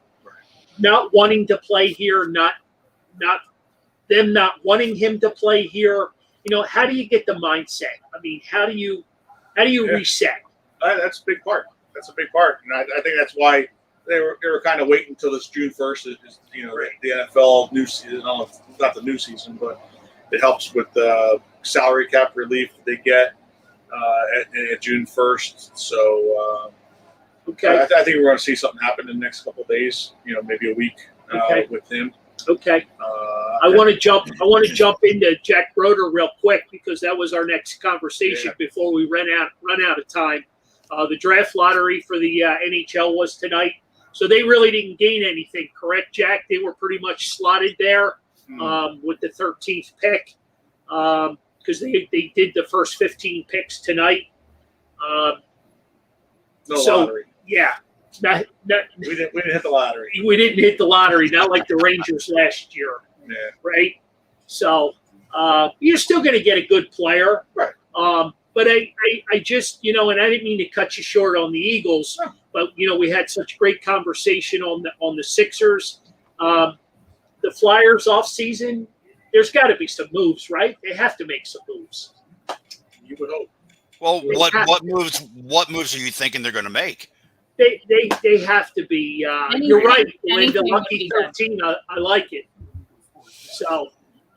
not wanting to play here, not wanting him to play here. How do you get the mindset? I mean, how do you reset? That's a big part. That's a big part, and I think that's why they were kind of waiting until this June 1st is the NFL new season. Not the new season, but it helps with the salary cap relief that they get at June 1st. So okay, I think we're going to see something happen in the next couple of days. Maybe a week with him. Okay. I want to jump into Jack Broder real quick because that was our next conversation before we run out of time. The draft lottery for the NHL was tonight, so they really didn't gain anything, correct, Jack? They were pretty much slotted there with the 13th pick because they did the first 15 picks tonight. Lottery. Yeah. We didn't hit the lottery. We didn't hit the lottery, not like the Rangers last year. Yeah. Right? So you're still going to get a good player. Right. But I just, and I didn't mean to cut you short on the Eagles, but, we had such great conversation on the Sixers. The Flyers offseason, there's got to be some moves, right? They have to make some moves. You would hope. Well, what moves are you thinking they're going to make? They have to be. You're right. The lucky 13. I like it. So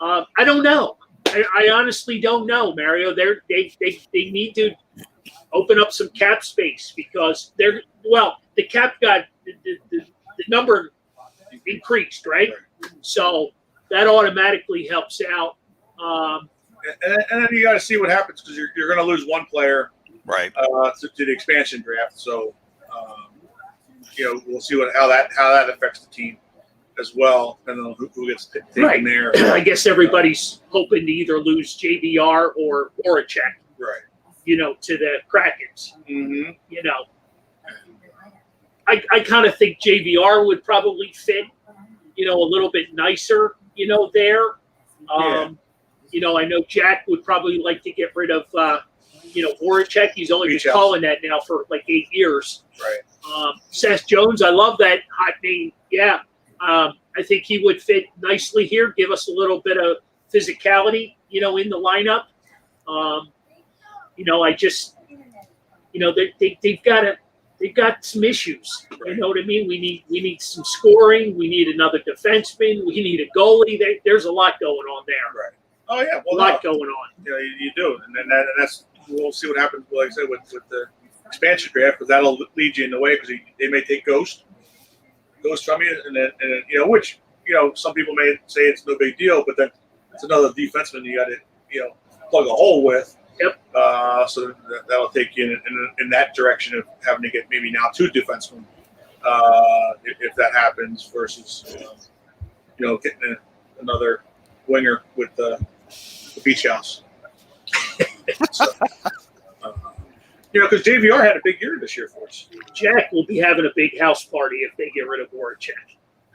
I don't know. I honestly don't know, Mario. They need to open up some cap space because the cap got the number increased, right? So that automatically helps out. And then you got to see what happens because you're going to lose one player, right? To the expansion draft. So we'll see how that affects the team as well, and then who gets taken there. I guess everybody's hoping to either lose JVR or a check, right? To the Krakens. Mm-hmm. I kind of think JVR would probably fit, a little bit nicer, there. I know Jack would probably like to get rid of, Voracek. He's only been calling that now for like 8 years. Right. Seth Jones, I love that hot name. Yeah. I think he would fit nicely here, give us a little bit of physicality, in the lineup. I just, they've got to they've got some issues. You know what I mean? We need some scoring. We need another defenseman. We need a goalie. There's a lot going on there. Right. Oh yeah, A lot going on. Yeah, you do, and then that's we'll see what happens. Like I said, with the expansion draft, because that'll lead you in the way because they may take Ghost from you, and then which some people may say it's no big deal, but then it's another defenseman you got to plug a hole with. Yep. So that'll take you in that direction of having to get maybe now 2 defensemen if that happens versus getting another winger with the beach house. So, because JVR had a big year this year for us. Jack will be having a big house party if they get rid of Voracek.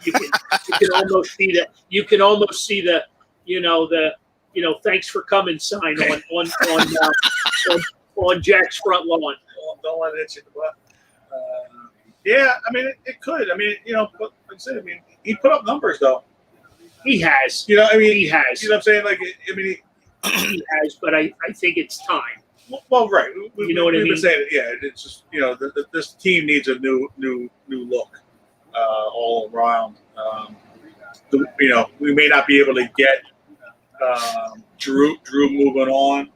You can almost see that. You can almost see the thanks for coming sign on Jack's front lawn. Don't let it hit you in the butt. Yeah, I mean it could. I mean but like I said, he put up numbers though. He has. He has. You know what I'm saying? Like he has, but I think it's time. Well, right. We've been saying it. Yeah, it's just this team needs a new look all around. We may not be able to get Drew moving on,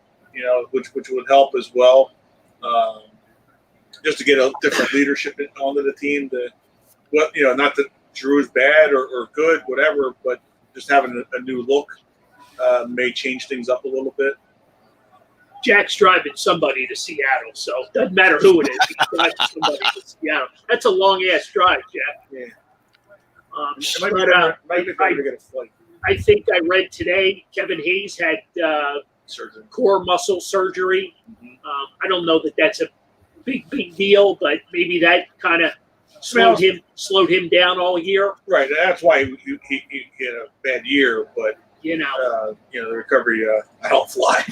which would help as well. Just to get a different leadership onto the team. Not that Drew is bad or good, whatever, but just having a new look may change things up a little bit. Jack's driving somebody to Seattle, so it doesn't matter who it is. He's driving somebody to Seattle. That's a long-ass drive, Jack. Yeah. Might be better to get a flight. I think I read today Kevin Hayes had core muscle surgery. Mm-hmm. I don't know that that's a big deal, but maybe that kind of slowed him down all year. Right. That's why he had a bad year, but the recovery helped fly.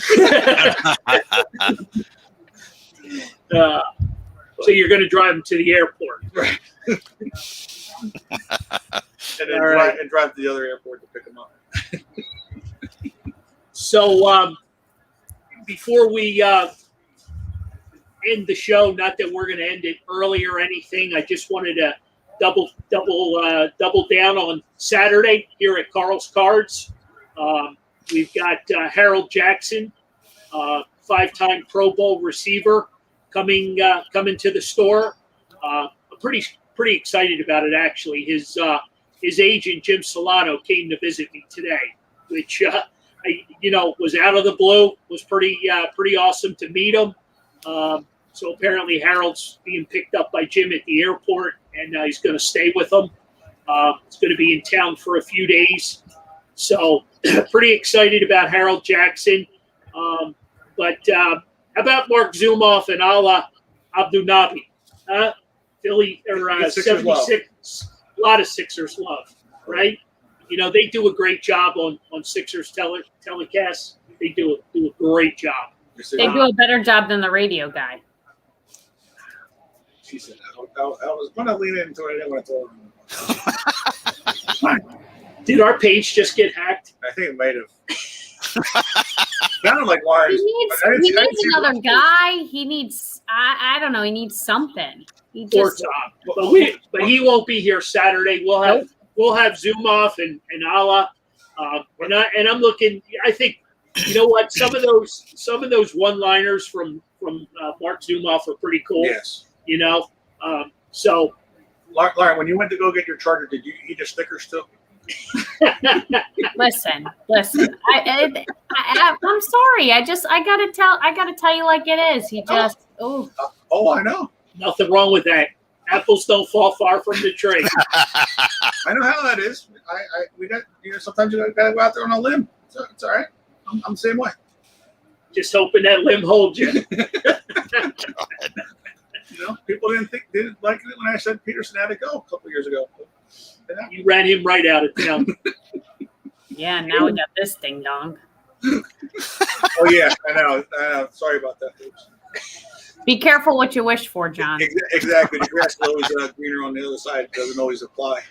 So you're going to drive him to the airport, right? and drive to the other airport to pick him up. So before we end the show, not that we're going to end it early or anything, I just wanted to double down on Saturday here at Carl's Cards. We've got Harold Jackson, 5-time Pro Bowl receiver, coming to the store. I'm pretty excited about it actually. His agent Jim Solano came to visit me today, which was out of the blue. Was pretty awesome to meet him. So apparently Harold's being picked up by Jim at the airport, and he's going to stay with him. He's going to be in town for a few days. So pretty excited about Harold Jackson. But how about Mark Zumoff and Ala Abdunabi? Philly or 76. A lot of Sixers love, right? They do a great job on Sixers telecasts. They do a great job. They do a better job than the radio guy. She said, I was going to lean into it. I didn't want to tell her. Did our page just get hacked? I think it might have. Sounded like Lars. He needs another guy. He needs, I don't know, he needs something. Poor Tom. But he won't be here Saturday. We'll have Zumoff and Ala. And I'm looking, I think, you know what? Some of those one-liners from Mark Zumoff are pretty cool. Yes. So. Lauren, when you went to go get your charger, did you eat a Snickers too? Listen. I'm sorry. I gotta tell you like it is. He just I know. Nothing wrong with that. Apples don't fall far from the tree. I know how that is. We got sometimes you gotta go out there on a limb. It's all right. I'm the same way. Just hoping that limb holds you. People didn't like it when I said Peterson had to go a couple years ago. You ran him right out of town. Yeah, now we got this ding dong. Oh yeah, I know. Sorry about that, folks. Be careful what you wish for, John. Exactly. The grass is always greener on the other side. It doesn't always apply.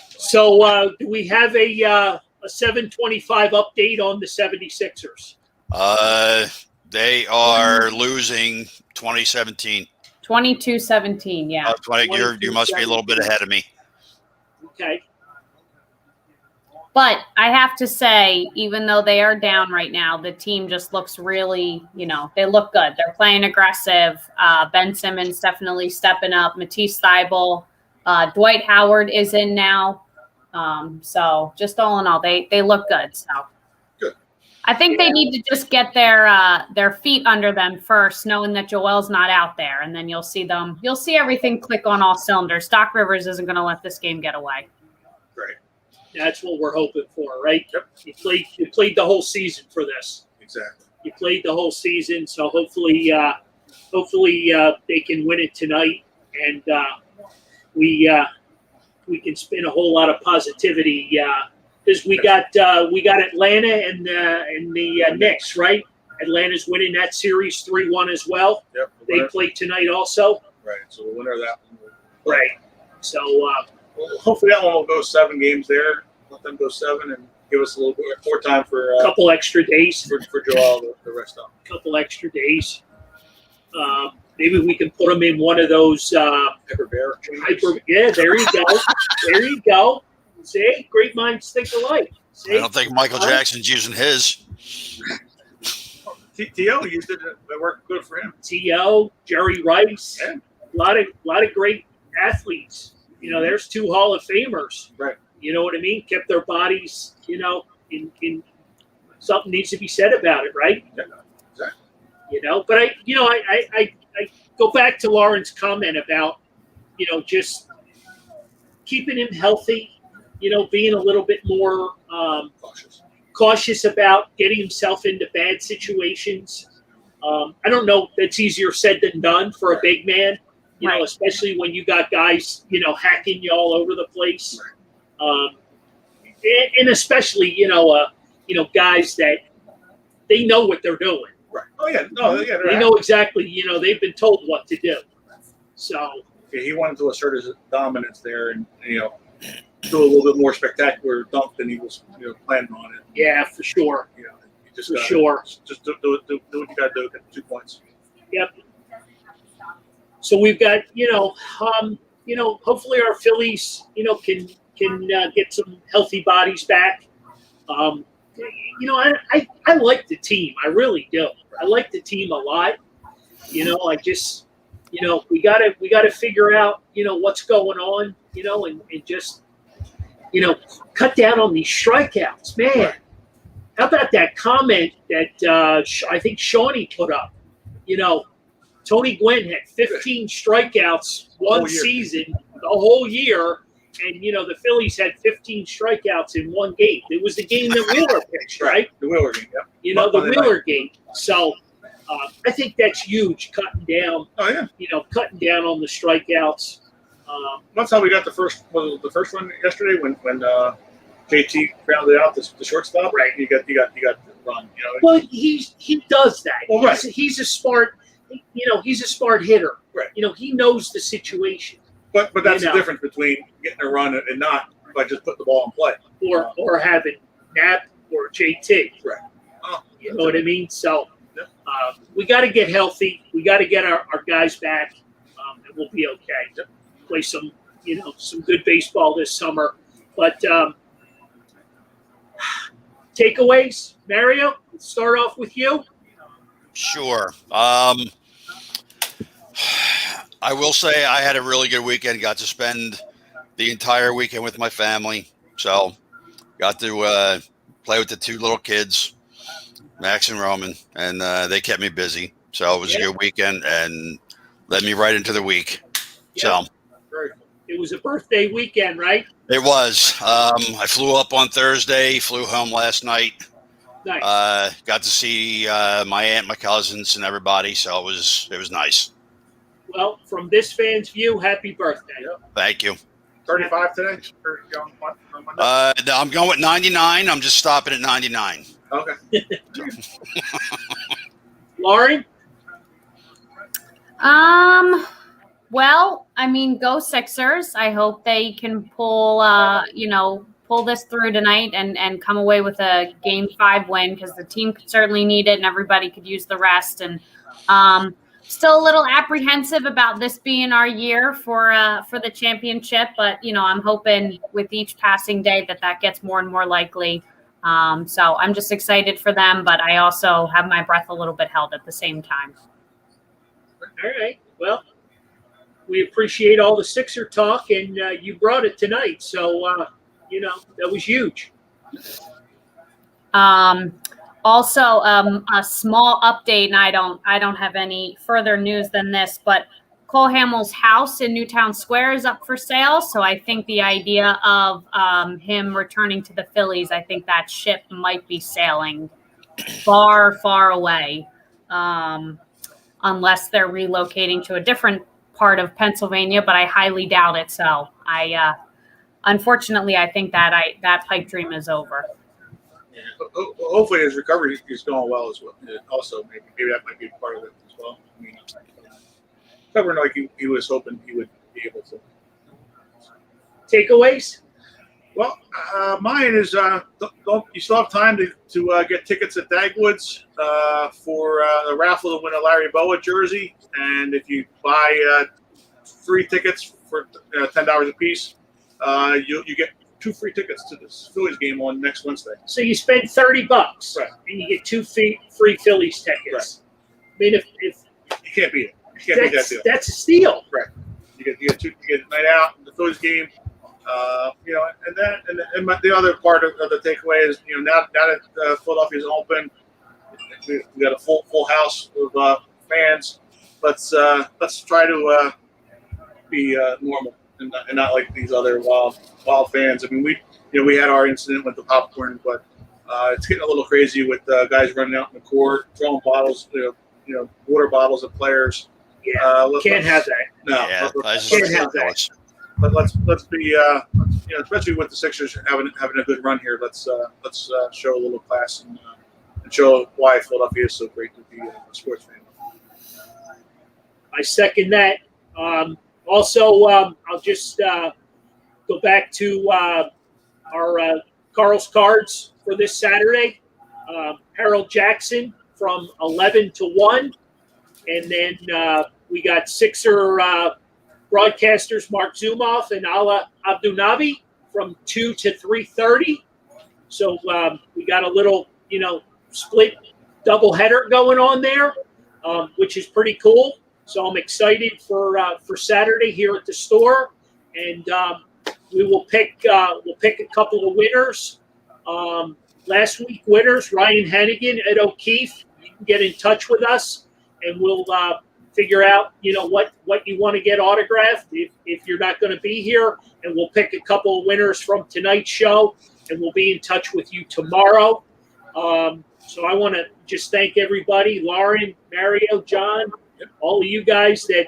So do we have a 7:25 update on the 76ers? They are losing 2017. 22-17, yeah. 20, you must be a little bit ahead of me. Okay. But I have to say, even though they are down right now, the team just looks really, they look good. They're playing aggressive. Ben Simmons definitely stepping up. Matisse Thybulle, Dwight Howard is in now. So just all in all, they look good. So Good. I think they need to just get their feet under them first, knowing that Joel's not out there, and then you'll see everything click on all cylinders. Doc Rivers isn't going to let this game get away. Great. That's what we're hoping for, right? Yep. You played the whole season for this. Exactly. You played the whole season, so hopefully they can win it tonight, and we can spin a whole lot of positivity because we got Atlanta and the Knicks, right? Atlanta's winning that series 3-1 as well. Yep. They play tonight also. Right. So the winner of that one. Right. So hopefully that one will go 7 games there. Let them go 7 and give us a little bit more time for a couple extra days. For Joel the rest of them. A couple extra days. Maybe we can put them in one of those yeah, there you go. There you go. See, great minds think alike. See? I don't think Michael Jackson's using his. T.O. used it. It worked good for him. T.O., Jerry Rice, Yeah. a lot of great athletes. There's 2 Hall of Famers. Right. You know what I mean? Kept their bodies, in something needs to be said about it, right? Yeah, exactly. But I go back to Lauren's comment about, just keeping him healthy, being a little bit more cautious about getting himself into bad situations. I don't know. That's easier said than done for a big man, Right. Especially when you got guys, hacking you all over the place. And especially, guys that they know what they're doing. Right. Oh yeah. No. Yeah. They know exactly. They've been told what to do. So he wanted to assert his dominance there, and do a little bit more spectacular dunk than he was planning on it. yeah, for sure. You just For sure. Just do what you got to do. Get 2 points. Yep. So we've got hopefully our Phillies can get some healthy bodies back. I like the team. I really do. I like the team a lot. I just, we gotta figure out, what's going on, and just, cut down on these strikeouts, man. How about that comment that I think Shawnee put up? Tony Gwynn had 15 strikeouts one season, the whole year. And, the Phillies had 15 strikeouts in one game. It was the game that Wheeler pitched, right? The Wheeler game, yeah. The Wheeler game. So I think that's huge, cutting down. Oh, yeah. Cutting down on the strikeouts. That's how we got the first one yesterday when JT grounded out the shortstop. Right. You got the run. Well, he does that. Well, right. He's a smart, he's a smart hitter. Right. He knows the situation. But that's the difference between getting a run and not by just putting the ball in play. Or having Knapp or JT. Right. Oh, you know what I mean? So we got to get healthy. We got to get our guys back, and we'll be okay. Yep. Play some good baseball this summer. But takeaways, Mario. Let's start off with you. Sure. I will say I had a really good weekend. Got to spend the entire weekend with my family. So got to play with the 2 little kids, Max and Roman, and they kept me busy. So it was a good weekend and led me right into the week. Yeah. So it was a birthday weekend, right? It was. I flew up on Thursday, flew home last night. Nice. Got to see my aunt, my cousins, and everybody. So it was nice. Well, from this fan's view, happy birthday. Thank you. 35 today? On Monday? No, I'm going with 99. I'm just stopping at 99. Okay. Lauren? Well, go Sixers. I hope they can pull pull this through tonight and come away with a Game 5 win, because the team could certainly need it and everybody could use the rest. And still a little apprehensive about this being our year for the championship, but I'm hoping with each passing day that gets more and more likely. So I'm just excited for them, but I also have my breath a little bit held at the same time. All right. Well, we appreciate all the Sixer talk, and you brought it tonight. So, that was huge. Also, a small update, and I don't have any further news than this, but Cole Hamels' house in Newtown Square is up for sale. So I think the idea of him returning to the Phillies, I think that ship might be sailing far, far away, unless they're relocating to a different part of Pennsylvania, but I highly doubt it. So unfortunately, I think that pipe dream is over. Yeah. Hopefully his recovery is going well as well. Also, maybe that might be part of it as well. I mean, recovering like he was hoping he would be able to. Takeaways? Well, mine is you still have time to get tickets at Dagwood's for the raffle to win a Larry Boa jersey, and if you buy 3 tickets for $10 a piece, you get 2 free tickets to this Phillies game on next Wednesday. So you spend $30, right, and you get 2 free Phillies tickets. Right. I mean, if you can't beat it. You can't beat that deal. That's a steal. Right. You get a night out in the Phillies game. And the other part of the takeaway is, now that Philadelphia's open, we got a full house of fans. Let's try to be normal and not like these other wild fans. I mean, we had our incident with the popcorn, but it's getting a little crazy with guys running out in the court, throwing bottles, water bottles at players. Yeah, can't have that. No, Yeah, can't have that. But let's be especially with the Sixers having a good run here. Let's show a little class and show why Philadelphia is so great to be a sports fan. I second that. Also, I'll just go back to our Carl's Cards for this Saturday. Harold Jackson from 11 to 1, and then we got Sixer broadcasters Mark Zumoff and Ala Abdunabi from 2 to 3:30. So we got a little, split doubleheader going on there, which is pretty cool. So I'm excited for Saturday here at the store, and we will pick a couple of winners. Last week winners: Ryan Hennigan, Ed O'Keefe. You can get in touch with us, and we'll figure out what you want to get autographed if you're not going to be here, and we'll pick a couple of winners from tonight's show, and we'll be in touch with you tomorrow. So I want to just thank everybody: Lauren, Mario, John, all of you guys that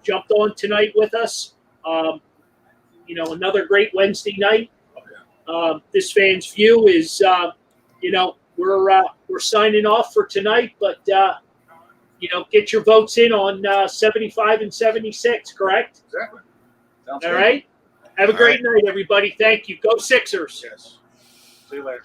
jumped on tonight with us. Another great Wednesday night. This Fan's View is, we're signing off for tonight, but get your votes in on 75 and 76, correct? Exactly. Sounds All good. right. Have a great night, everybody. Thank you. Go Sixers. Yes. See you later.